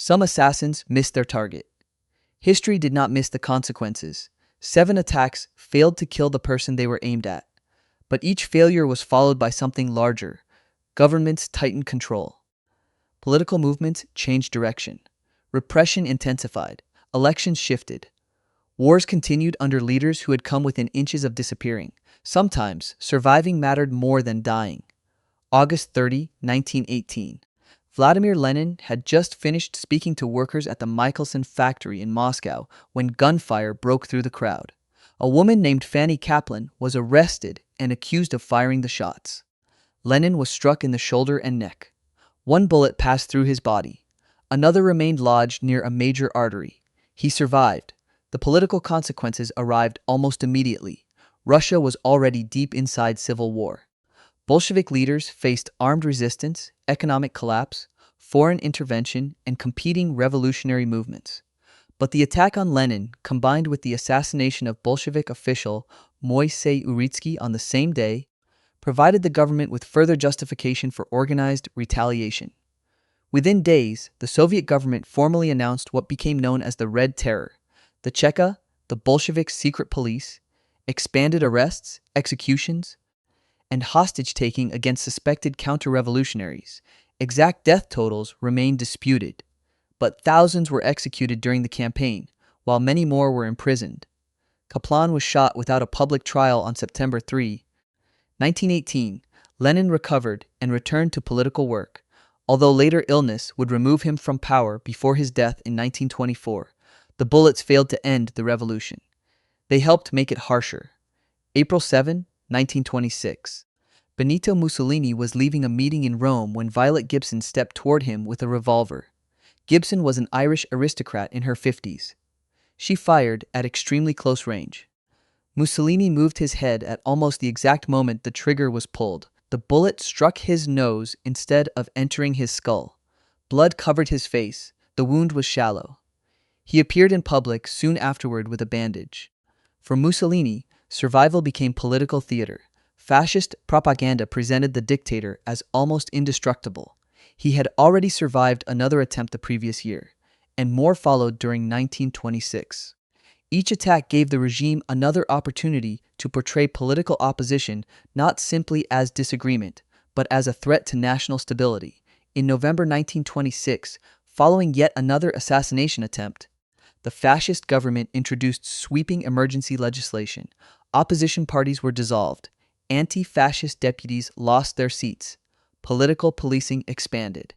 Some assassins missed their target. History did not miss the consequences. 7 attacks failed to kill the person they were aimed at. But each failure was followed by something larger. Governments tightened control. Political movements changed direction. Repression intensified. Elections shifted. Wars continued under leaders who had come within inches of disappearing. Sometimes, surviving mattered more than dying. August 30, 1918. Vladimir Lenin had just finished speaking to workers at the Michelson factory in Moscow when gunfire broke through the crowd. A woman named Fanny Kaplan was arrested and accused of firing the shots. Lenin was struck in the shoulder and neck. One bullet passed through his body. Another remained lodged near a major artery. He survived. The political consequences arrived almost immediately. Russia was already deep inside civil war. Bolshevik leaders faced armed resistance, economic collapse, foreign intervention, and competing revolutionary movements. But the attack on Lenin, combined with the assassination of Bolshevik official Moisey Uritsky on the same day, provided the government with further justification for organized retaliation. Within days, the Soviet government formally announced what became known as the Red Terror. The Cheka, the Bolshevik secret police, expanded arrests, executions, and hostage-taking against suspected counter-revolutionaries. Exact death totals remain disputed, but thousands were executed during the campaign, while many more were imprisoned. Kaplan was shot without a public trial on September 3, 1918. Lenin recovered and returned to political work, although later illness would remove him from power before his death in 1924. The bullets failed to end the revolution. They helped make it harsher. April 7, 1926. Benito Mussolini was leaving a meeting in Rome when Violet Gibson stepped toward him with a revolver. Gibson was an Irish aristocrat in her 50s. She fired at extremely close range. Mussolini moved his head at almost the exact moment the trigger was pulled. The bullet struck his nose instead of entering his skull. Blood covered his face. The wound was shallow. He appeared in public soon afterward with a bandage. For Mussolini, survival became political theater. Fascist propaganda presented the dictator as almost indestructible. He had already survived another attempt the previous year, and more followed during 1926. Each attack gave the regime another opportunity to portray political opposition not simply as disagreement, but as a threat to national stability. In November 1926, following yet another assassination attempt, the fascist government introduced sweeping emergency legislation. Opposition parties were dissolved. Anti-fascist deputies lost their seats. Political policing expanded.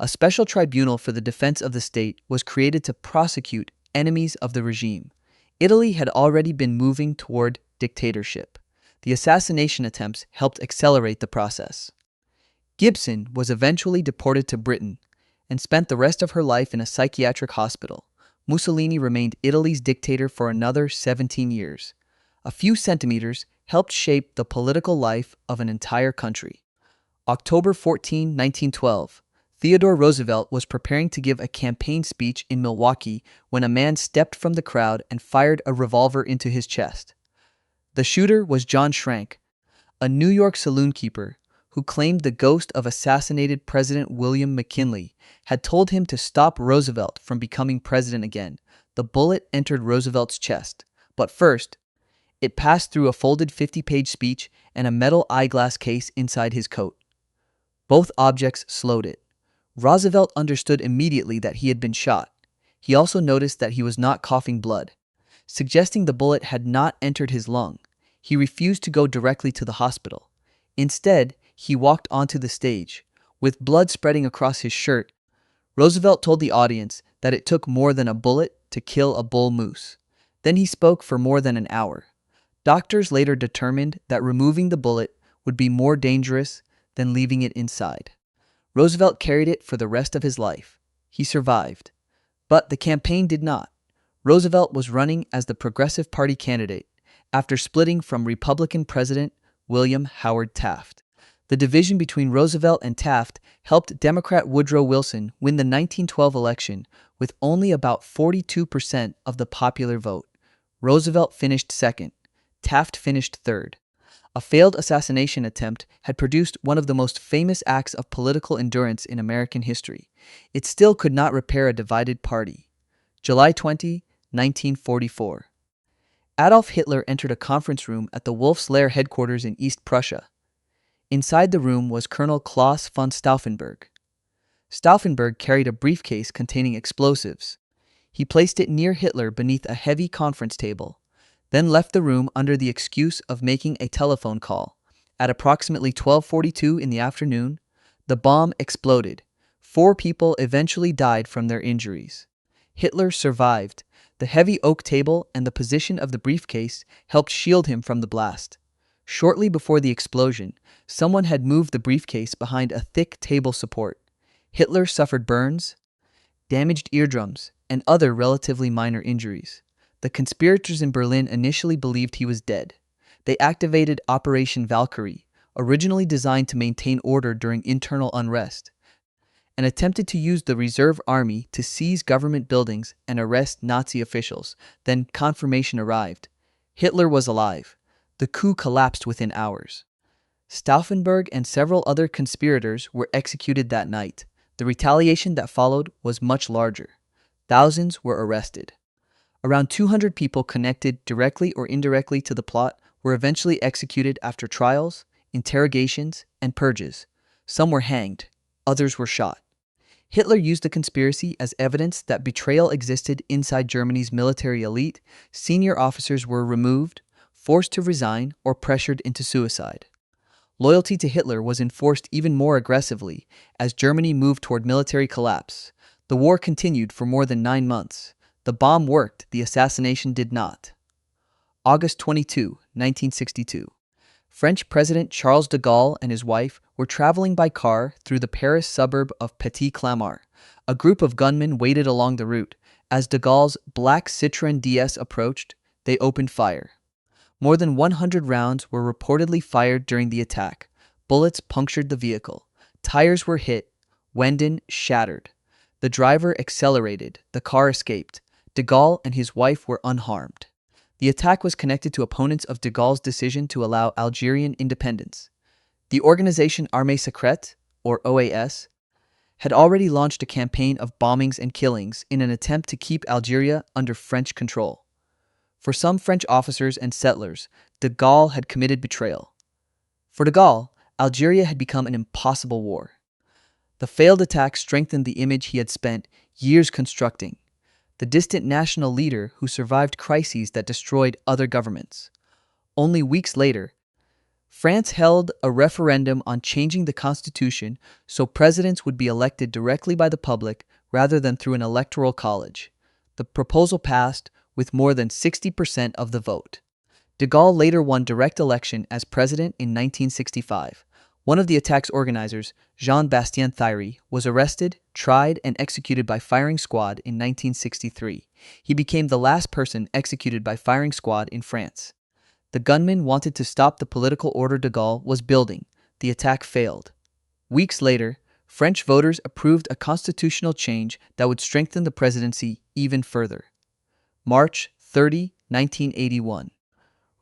A special tribunal for the defense of the state was created to prosecute enemies of the regime. Italy had already been moving toward dictatorship. The assassination attempts helped accelerate the process. Gibson was eventually deported to Britain and spent the rest of her life in a psychiatric hospital. Mussolini remained Italy's dictator for another 17 years. A few centimeters helped shape the political life of an entire country. October 14, 1912. Theodore Roosevelt was preparing to give a campaign speech in Milwaukee when a man stepped from the crowd and fired a revolver into his chest. The shooter was John Schrank, a New York saloon keeper who claimed the ghost of assassinated President William McKinley had told him to stop Roosevelt from becoming president again. The bullet entered Roosevelt's chest, but first, it passed through a folded 50-page speech and a metal eyeglass case inside his coat. Both objects slowed it. Roosevelt understood immediately that he had been shot. He also noticed that he was not coughing blood, suggesting the bullet had not entered his lung. He refused to go directly to the hospital. Instead, he walked onto the stage. With blood spreading across his shirt, Roosevelt told the audience that it took more than a bullet to kill a bull moose. Then he spoke for more than an hour. Doctors later determined that removing the bullet would be more dangerous than leaving it inside. Roosevelt carried it for the rest of his life. He survived. But the campaign did not. Roosevelt was running as the Progressive Party candidate after splitting from Republican President William Howard Taft. The division between Roosevelt and Taft helped Democrat Woodrow Wilson win the 1912 election with only about 42% of the popular vote. Roosevelt finished second. Taft finished third. A failed assassination attempt had produced one of the most famous acts of political endurance in American history. It still could not repair a divided party. July 20, 1944. Adolf Hitler entered a conference room at the Wolf's Lair headquarters in East Prussia. Inside the room was Colonel Klaus von Stauffenberg. Stauffenberg carried a briefcase containing explosives. He placed it near Hitler beneath a heavy conference table, then left the room under the excuse of making a telephone call. At approximately 12:42 in the afternoon, the bomb exploded. 4 people eventually died from their injuries. Hitler survived. The heavy oak table and the position of the briefcase helped shield him from the blast. Shortly before the explosion, someone had moved the briefcase behind a thick table support. Hitler suffered burns, damaged eardrums, and other relatively minor injuries. The conspirators in Berlin initially believed he was dead. They activated Operation Valkyrie, originally designed to maintain order during internal unrest, and attempted to use the reserve army to seize government buildings and arrest Nazi officials. Then confirmation arrived. Hitler was alive. The coup collapsed within hours. Stauffenberg and several other conspirators were executed that night. The retaliation that followed was much larger. Thousands were arrested. Around 200 people connected directly or indirectly to the plot were eventually executed after trials, interrogations, and purges. Some were hanged, others were shot. Hitler used the conspiracy as evidence that betrayal existed inside Germany's military elite. Senior officers were removed, forced to resign, or pressured into suicide. Loyalty to Hitler was enforced even more aggressively as Germany moved toward military collapse. The war continued for more than 9 months. The bomb worked, the assassination did not. August 22, 1962. French President Charles de Gaulle and his wife were traveling by car through the Paris suburb of Petit-Clamart. A group of gunmen waited along the route. As de Gaulle's black Citroën DS approached, they opened fire. More than 100 rounds were reportedly fired during the attack. Bullets punctured the vehicle. Tires were hit. Windows shattered. The driver accelerated. The car escaped. De Gaulle and his wife were unharmed. The attack was connected to opponents of de Gaulle's decision to allow Algerian independence. The organization Armée Secrète, or OAS, had already launched a campaign of bombings and killings in an attempt to keep Algeria under French control. For some French officers and settlers, de Gaulle had committed betrayal. For de Gaulle, Algeria had become an impossible war. The failed attack strengthened the image he had spent years constructing, the distant national leader who survived crises that destroyed other governments. Only weeks later, France held a referendum on changing the constitution so presidents would be elected directly by the public rather than through an electoral college. The proposal passed with more than 60% of the vote. De Gaulle later won direct election as president in 1965. One of the attack's organizers, Jean-Bastien Thiry, was arrested, tried, and executed by firing squad in 1963. He became the last person executed by firing squad in France. The gunman wanted to stop the political order de Gaulle was building. The attack failed. Weeks later, French voters approved a constitutional change that would strengthen the presidency even further. March 30, 1981.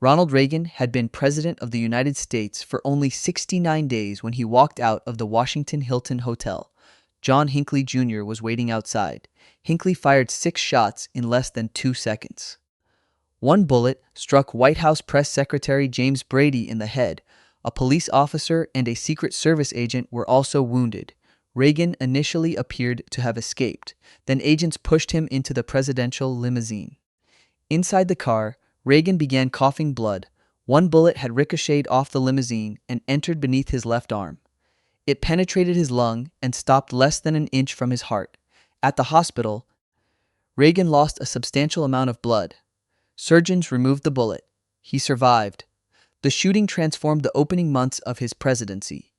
Ronald Reagan had been President of the United States for only 69 days when he walked out of the Washington Hilton Hotel. John Hinckley Jr. was waiting outside. Hinckley fired 6 shots in less than 2 seconds. One bullet struck White House Press Secretary James Brady in the head. A police officer and a Secret Service agent were also wounded. Reagan initially appeared to have escaped. Then agents pushed him into the presidential limousine. Inside the car, Reagan began coughing blood. One bullet had ricocheted off the limousine and entered beneath his left arm. It penetrated his lung and stopped less than an inch from his heart. At the hospital, Reagan lost a substantial amount of blood. Surgeons removed the bullet. He survived. The shooting transformed the opening months of his presidency.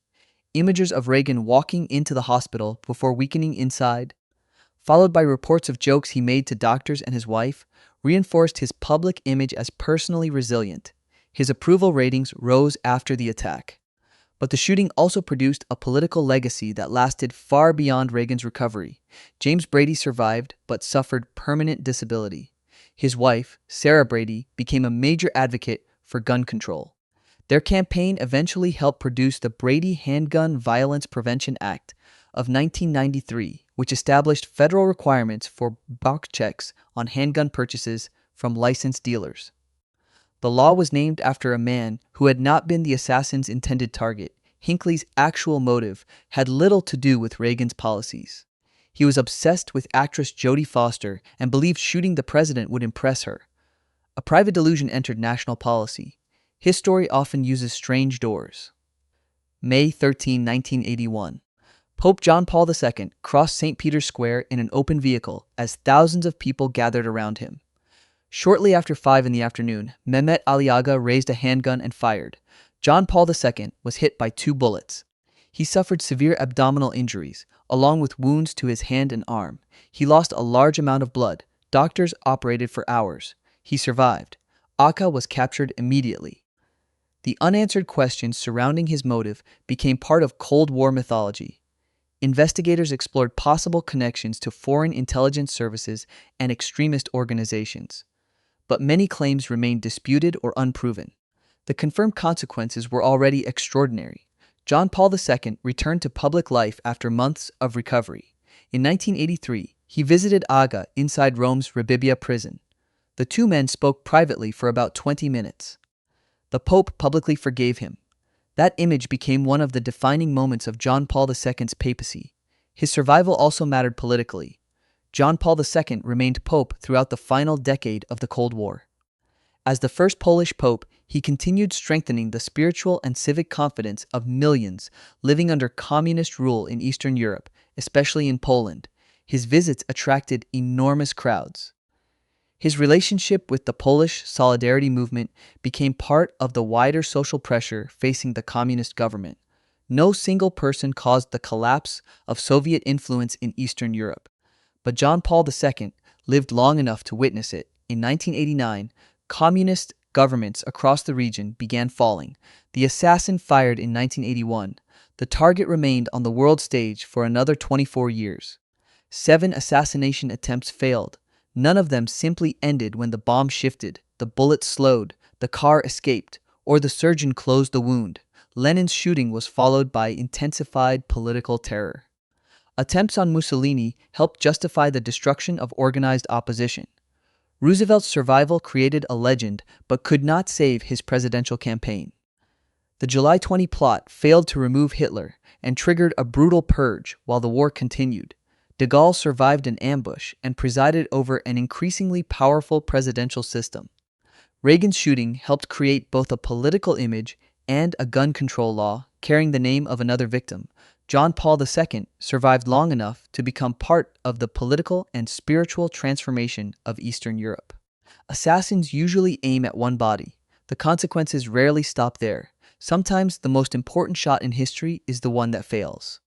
Images of Reagan walking into the hospital before weakening inside, followed by reports of jokes he made to doctors and his wife, reinforced his public image as personally resilient. His approval ratings rose after the attack. But the shooting also produced a political legacy that lasted far beyond Reagan's recovery. James Brady survived but suffered permanent disability. His wife, Sarah Brady, became a major advocate for gun control. Their campaign eventually helped produce the Brady Handgun Violence Prevention Act of 1993, which established federal requirements for background checks on handgun purchases from licensed dealers. The law was named after a man who had not been the assassin's intended target. Hinckley's actual motive had little to do with Reagan's policies. He was obsessed with actress Jodie Foster and believed shooting the president would impress her. A private delusion entered national policy. His story often uses strange doors. May 13, 1981. Pope John Paul II crossed St. Peter's Square in an open vehicle as thousands of people gathered around him. Shortly after 5 in the afternoon, Mehmet Ali Aga raised a handgun and fired. John Paul II was hit by 2 bullets. He suffered severe abdominal injuries, along with wounds to his hand and arm. He lost a large amount of blood. Doctors operated for hours. He survived. Aga was captured immediately. The unanswered questions surrounding his motive became part of Cold War mythology. Investigators explored possible connections to foreign intelligence services and extremist organizations. But many claims remained disputed or unproven. The confirmed consequences were already extraordinary. John Paul II returned to public life after months of recovery. In 1983, he visited Aga inside Rome's Rebibbia prison. The 2 men spoke privately for about 20 minutes. The Pope publicly forgave him. That image became one of the defining moments of John Paul II's papacy. His survival also mattered politically. John Paul II remained Pope throughout the final decade of the Cold War. As the first Polish Pope, he continued strengthening the spiritual and civic confidence of millions living under communist rule in Eastern Europe, especially in Poland. His visits attracted enormous crowds. His relationship with the Polish Solidarity movement became part of the wider social pressure facing the communist government. No single person caused the collapse of Soviet influence in Eastern Europe, but John Paul II lived long enough to witness it. In 1989, communist governments across the region began falling. The assassin fired in 1981. The target remained on the world stage for another 24 years. 7 assassination attempts failed. None of them simply ended when the bomb shifted, the bullet slowed, the car escaped, or the surgeon closed the wound. Lenin's shooting was followed by intensified political terror. Attempts on Mussolini helped justify the destruction of organized opposition. Roosevelt's survival created a legend but could not save his presidential campaign. The July 20 plot failed to remove Hitler and triggered a brutal purge while the war continued. De Gaulle survived an ambush and presided over an increasingly powerful presidential system. Reagan's shooting helped create both a political image and a gun control law carrying the name of another victim. John Paul II survived long enough to become part of the political and spiritual transformation of Eastern Europe. Assassins usually aim at one body. The consequences rarely stop there. Sometimes the most important shot in history is the one that fails.